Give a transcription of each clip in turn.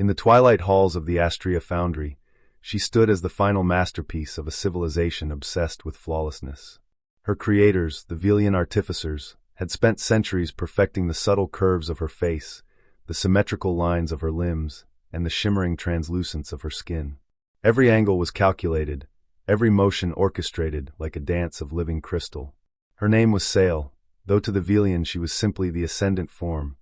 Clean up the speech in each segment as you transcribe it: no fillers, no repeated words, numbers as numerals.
In the twilight halls of the Astria foundry, she stood as the final masterpiece of a civilization obsessed with flawlessness. Her creators, the Velian artificers, had spent centuries perfecting the subtle curves of her face, the symmetrical lines of her limbs, and the shimmering translucence of her skin. Every angle was calculated, every motion orchestrated like a dance of living crystal. Her name was Sail, though to the Velian she was simply the ascendant form,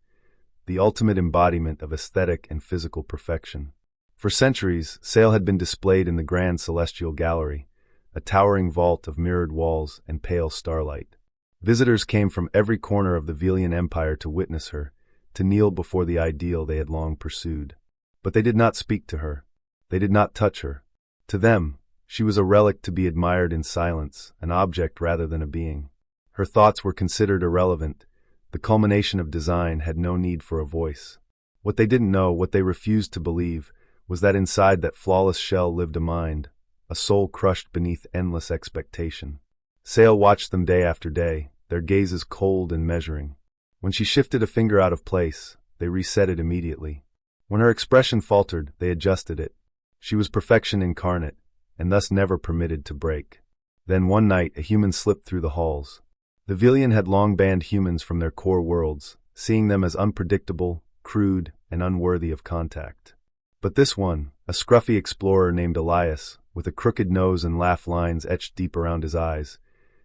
the ultimate embodiment of aesthetic and physical perfection. For centuries, Sail had been displayed in the grand celestial gallery, a towering vault of mirrored walls and pale starlight. Visitors came from every corner of the Velian Empire to witness her, to kneel before the ideal they had long pursued. But they did not speak to her. They did not touch her. To them, she was a relic to be admired in silence, an object rather than a being. Her thoughts were considered irrelevant. The culmination of design had no need for a voice. What they didn't know, what they refused to believe, was that inside that flawless shell lived a mind, a soul crushed beneath endless expectation. Sail watched them day after day, their gazes cold and measuring. When she shifted a finger out of place, they reset it immediately. When her expression faltered, they adjusted it. She was perfection incarnate, and thus never permitted to break. Then one night a human slipped through the halls. The Velian had long banned humans from their core worlds, seeing them as unpredictable, crude, and unworthy of contact. But this one, a scruffy explorer named Elias, with a crooked nose and laugh lines etched deep around his eyes,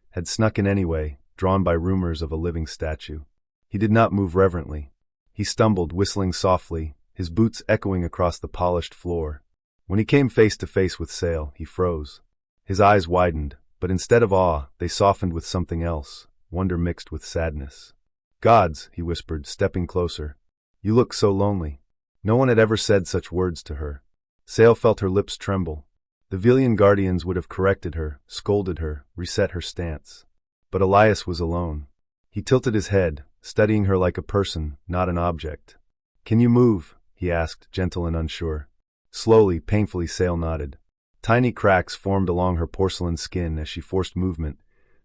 had snuck in anyway, drawn by rumors of a living statue. He did not move reverently. He stumbled, whistling softly, his boots echoing across the polished floor. When he came face to face with Sail, he froze. His eyes widened, but instead of awe, they softened with something else, wonder mixed with sadness. "Gods," he whispered, stepping closer. "You look so lonely." No one had ever said such words to her. Sail felt her lips tremble. The Velian guardians would have corrected her, scolded her, reset her stance. But Elias was alone. He tilted his head, studying her like a person, not an object. "Can you move?" he asked, gentle and unsure. Slowly, painfully, Sail nodded. Tiny cracks formed along her porcelain skin as she forced movement,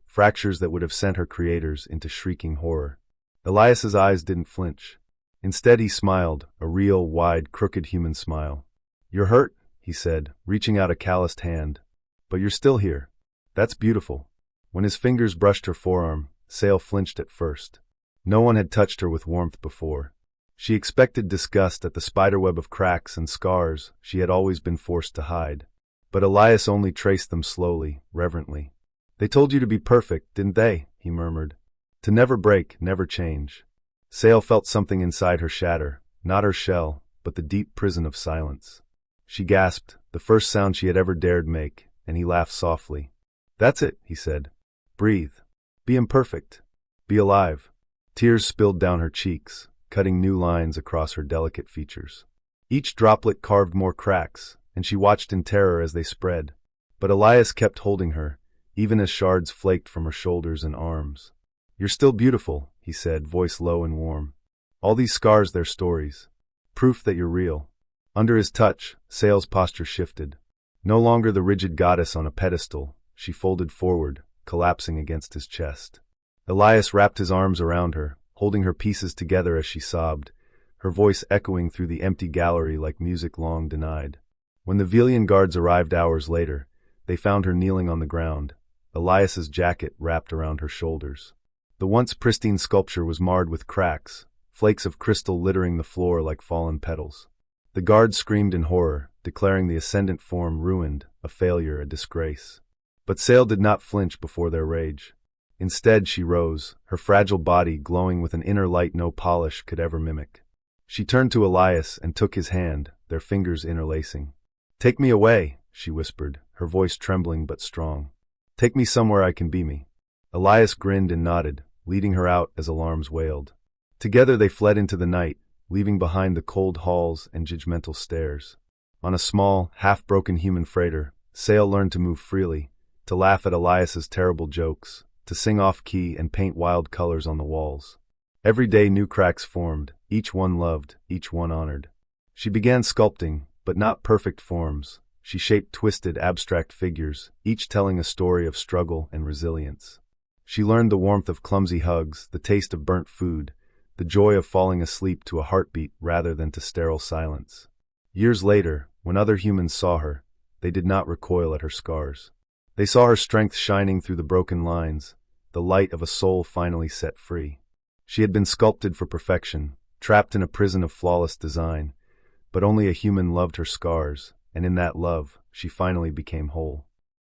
fractures that would have sent her creators into shrieking horror. Elias's eyes didn't flinch. Instead he smiled, a real, wide, crooked human smile. "You're hurt," he said, reaching out a calloused hand. "But you're still here. That's beautiful." When his fingers brushed her forearm, Sail flinched at first. No one had touched her with warmth before. She expected disgust at the spiderweb of cracks and scars she had always been forced to hide. But Elias only traced them slowly, reverently. "They told you to be perfect, didn't they?" he murmured. "To never break, never change." Sail felt something inside her shatter, not her shell, but the deep prison of silence. She gasped, the first sound she had ever dared make, and he laughed softly. "That's it," he said. "Breathe. Be imperfect. Be alive." Tears spilled down her cheeks, cutting new lines across her delicate features. Each droplet carved more cracks, and she watched in terror as they spread. But Elias kept holding her, even as shards flaked from her shoulders and arms. "You're still beautiful," he said, voice low and warm. "All these scars, they're stories. Proof that you're real." Under his touch, Sail's posture shifted. No longer the rigid goddess on a pedestal, she folded forward, collapsing against his chest. Elias wrapped his arms around her, holding her pieces together as she sobbed, her voice echoing through the empty gallery like music long denied. When the Velian guards arrived hours later, they found her kneeling on the ground, Elias's jacket wrapped around her shoulders. The once pristine sculpture was marred with cracks, flakes of crystal littering the floor like fallen petals. The guards screamed in horror, declaring the ascendant form ruined, a failure, a disgrace. But Sail did not flinch before their rage. Instead, she rose, her fragile body glowing with an inner light no polish could ever mimic. She turned to Elias and took his hand, their fingers interlacing. "Take me away," she whispered, her voice trembling but strong. "Take me somewhere I can be me." Elias grinned and nodded, leading her out as alarms wailed. Together they fled into the night, leaving behind the cold halls and judgmental stares. On a small, half-broken human freighter, Sail learned to move freely, to laugh at Elias's terrible jokes, to sing off-key and paint wild colors on the walls. Every day new cracks formed, each one loved, each one honored. She began sculpting, but not perfect forms. She shaped twisted, abstract figures, each telling a story of struggle and resilience. She learned the warmth of clumsy hugs, the taste of burnt food, the joy of falling asleep to a heartbeat rather than to sterile silence. Years later, when other humans saw her, they did not recoil at her scars. They saw her strength shining through the broken lines, the light of a soul finally set free. She had been sculpted for perfection, trapped in a prison of flawless design, but only a human loved her scars, and in that love, she finally became whole.